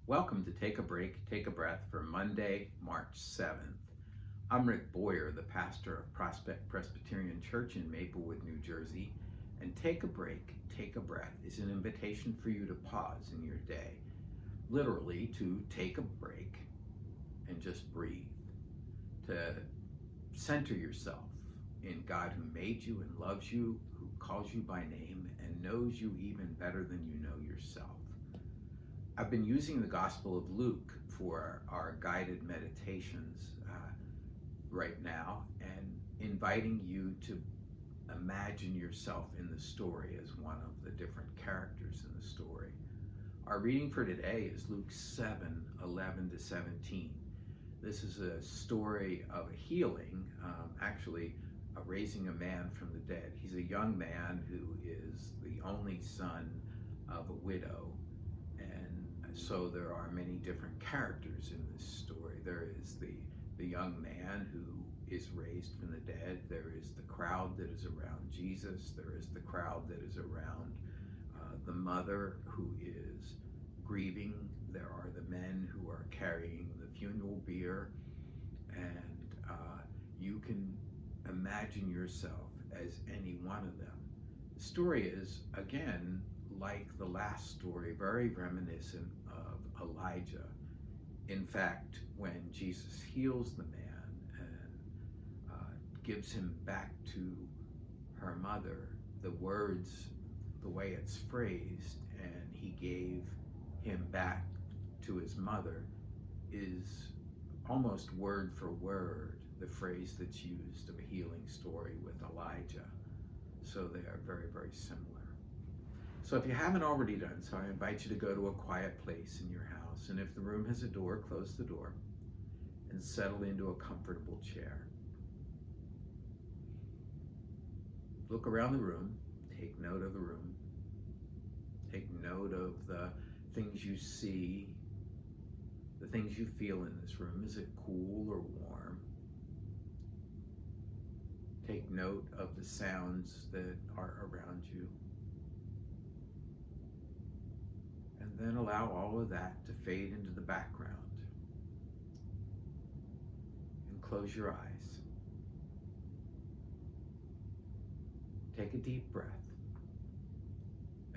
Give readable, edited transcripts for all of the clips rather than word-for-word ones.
Welcome to Take a Break, Take a Breath for Monday, March 7th. I'm Rick Boyer, the pastor of Prospect Presbyterian Church in Maplewood, New Jersey. And Take a Break, Take a Breath is an invitation for you to pause in your day, literally to take a break and just breathe, to center yourself in God who made you and loves you, who calls you by name and knows you even better than you know yourself. I've been using the Gospel of Luke for our guided meditations right now and inviting you to imagine yourself in the story as one of the different characters in the story. Our reading for today is Luke 7:11 to 17. This is a story of a healing, actually raising a man from the dead. He's a young man who is the only son of a widow. And so there are many different characters in this story. There is the young man who is raised from the dead. There is the crowd that is around Jesus. There is the crowd that is around the mother who is grieving. There are the men who are carrying the funeral bier. And you can imagine yourself as any one of them. The story is, again, like the last story, very reminiscent of Elijah. In fact, when Jesus heals the man and gives him back to her mother, the words, the way it's phrased, and he gave him back to his mother, is almost word for word the phrase that's used of a healing story with Elijah. So they are very, very similar. So if you haven't already done so, I invite you to go to a quiet place in your house, and if the room has a door, close the door and settle into a comfortable chair. Look around the room, take note of the room, take note of the things you see, the things you feel in this room. Is it cool or warm? Take note of the sounds that are around you. And then allow all of that to fade into the background. And close your eyes. Take a deep breath.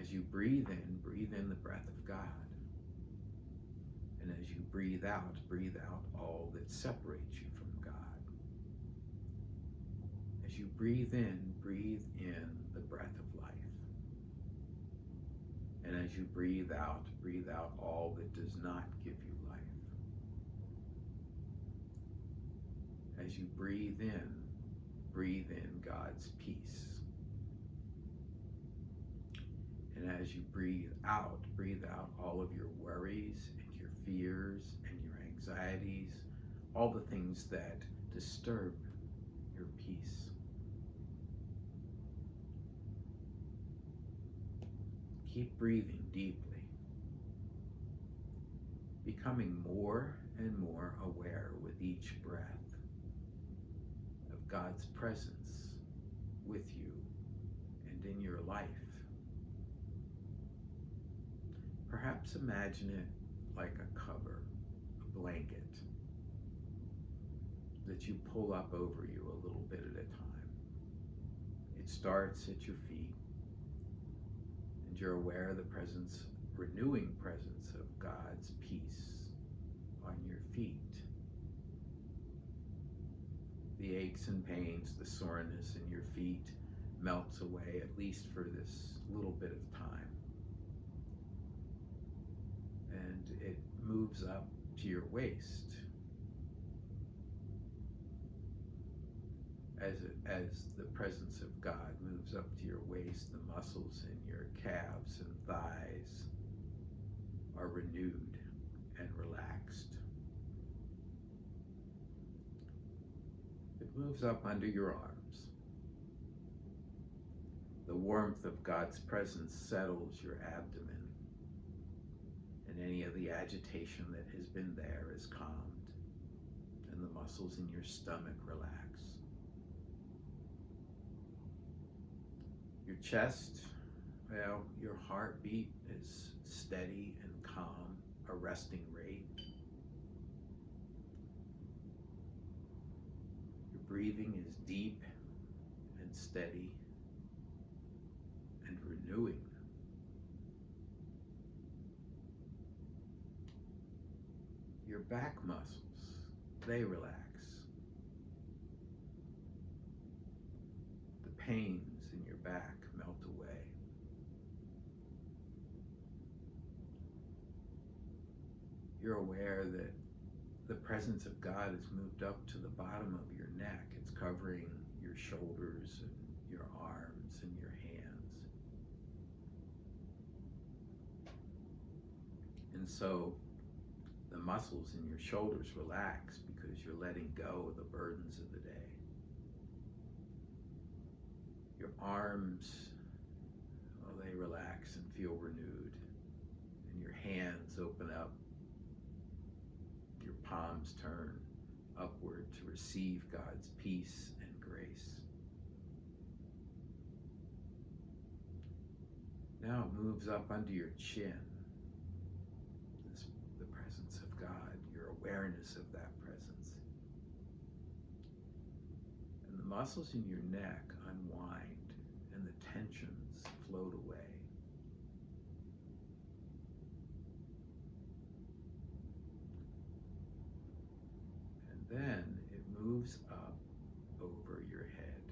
As you breathe in the breath of God. And as you breathe out all that separates you from God. As you breathe in the breath of life. And as you breathe out all that does not give you life. As you breathe in God's peace. And as you breathe out all of your worries and your fears and your anxieties, all the things that disturb your peace. Keep breathing deeply, becoming more and more aware with each breath of God's presence with you and in your life. Perhaps imagine it like a cover, a blanket that you pull up over you a little bit at a time. It starts at your feet, and you're aware of the renewing presence of God's peace on your feet. The aches and pains, the soreness in your feet melts away, at least for this little bit of time. And it moves up to your waist. As the presence of God moves up to your waist, the muscles in your calves and thighs are renewed and relaxed. It moves up under your arms. The warmth of God's presence settles your abdomen, and any of the agitation that has been there is calmed, and the muscles in your stomach relax. Your chest, well, your heartbeat is steady and calm. a resting rate. Your breathing is deep and steady and renewing. Your back muscles, they relax. The pains in your back melt away. You're aware that the presence of God has moved up to the bottom of your neck. It's covering your shoulders and your arms and your hands. And so the muscles in your shoulders relax because you're letting go of the burdens of the day. Your arms, well, they relax and feel renewed. And your hands open up. Your palms turn upward to receive God's peace and grace. Now it moves up under your chin. The presence of God, your awareness of that presence. And the muscles in your neck unwind and the tensions float away. And then it moves up over your head.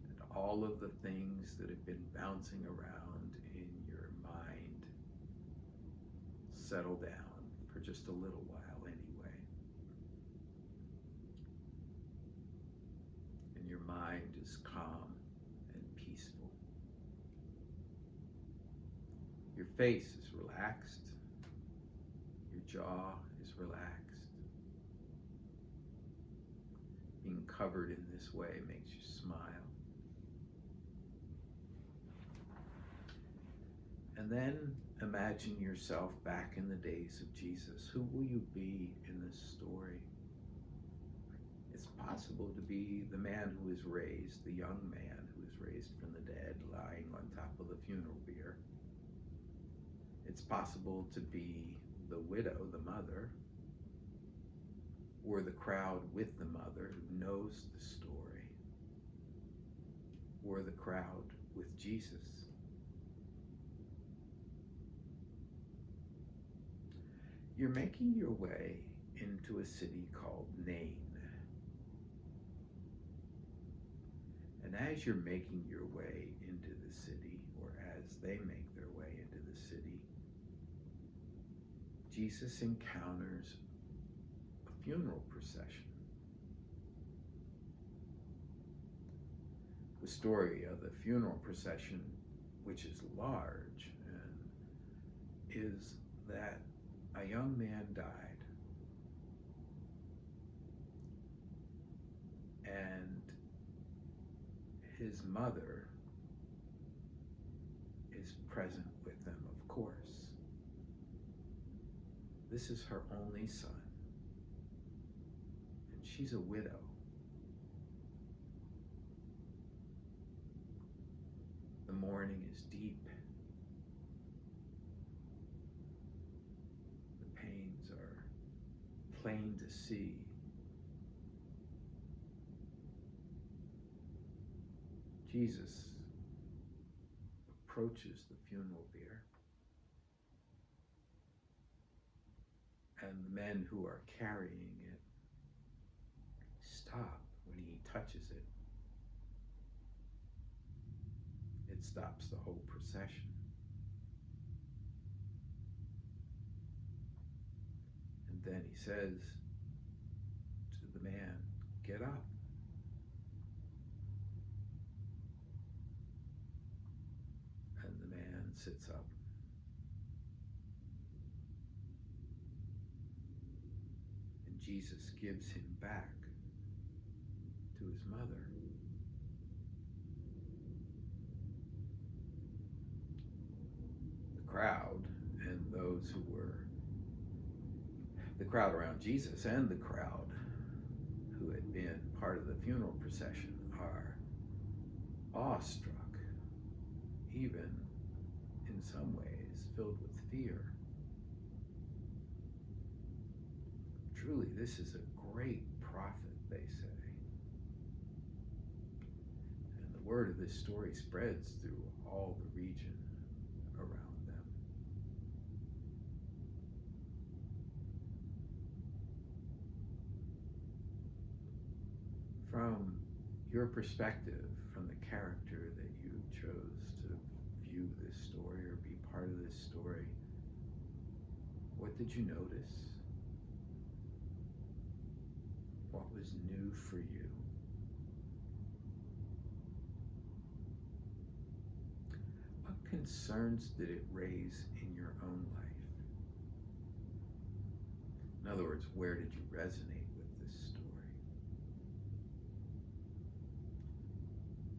And all of the things that have been bouncing around in your mind settle down for just a little while anyway. And your mind is calm and peaceful. Your face is relaxed. Your jaw is relaxed. Being covered in this way makes you smile. And then imagine yourself back in the days of Jesus. Who will you be in this story? It's possible to be the man who is raised, the young man who is raised from the dead, lying on top of the funeral bier. It's possible to be the widow, the mother, or the crowd with the mother who knows the story, or the crowd with Jesus. You're making your way into a city called Nain. And as you're making your way into the city, or as they make their way into the city, Jesus encounters a funeral procession. The story of the funeral procession, which is large, is that a young man died, and his mother is present with them, of course. This is her only son, and she's a widow. The mourning is deep. The pains are plain to see. Jesus approaches the funeral bier, and the men who are carrying it stop when he touches it. It stops the whole procession. And then he says to the man, "Get up." And the man sits up. And Jesus gives him back to his mother. The crowd and those who were, the crowd around Jesus and the crowd who had been part of the funeral procession are awestruck, even in some ways, filled with fear. Truly, this is a great prophet, they say. And the word of this story spreads through all the region around them. From your perspective, from the character that you chose to view this story or be part of this story, what did you notice? What was new for you? What concerns did it raise in your own life? In other words, where did you resonate with this story?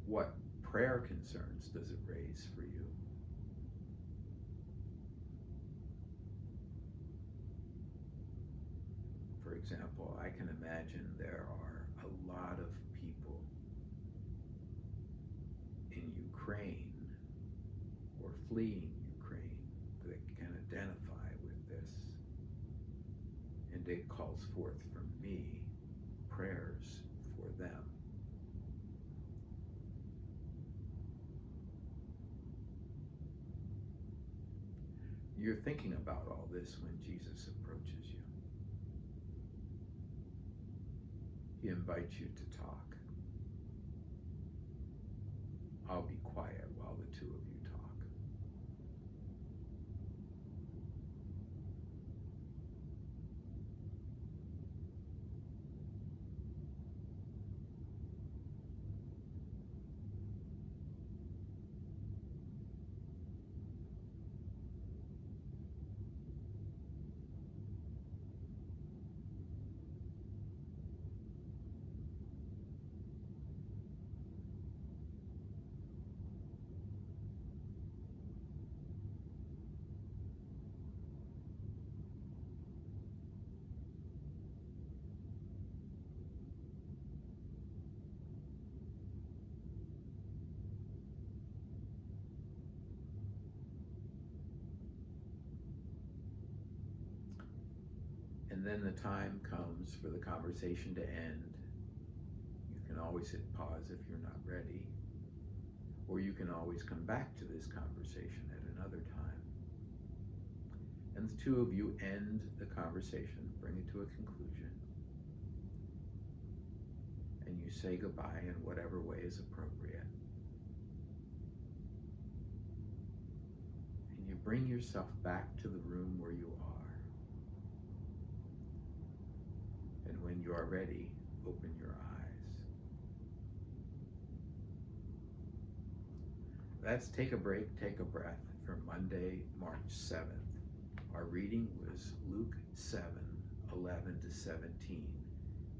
What prayer concerns does it raise for you? For example, I can imagine there are a lot of people in Ukraine or fleeing Ukraine that can identify with this. And it calls forth from me prayers for them. You're thinking about all this when Jesus approaches you. He invites you to talk. I'll be quiet while the two of you talk. And then the time comes for the conversation to end. You can always hit pause if you're not ready, or you can always come back to this conversation at another time. And the two of you end the conversation, bring it to a conclusion, and you say goodbye in whatever way is appropriate. And you bring yourself back to the room where you are. And when you are ready, open your eyes. That's Take a Break, Take a Breath for Monday, March 7th. Our reading was Luke 7:11 to 17.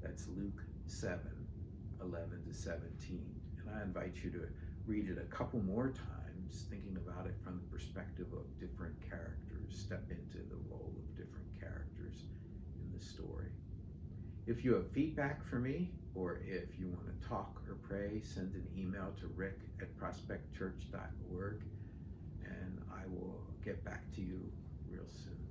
That's Luke 7:11 to 17. And I invite you to read it a couple more times, thinking about it from the perspective of different characters. Step into the role of different characters in the story. If you have feedback for me, or if you want to talk or pray, send an email to rick@prospectchurch.org, and I will get back to you real soon.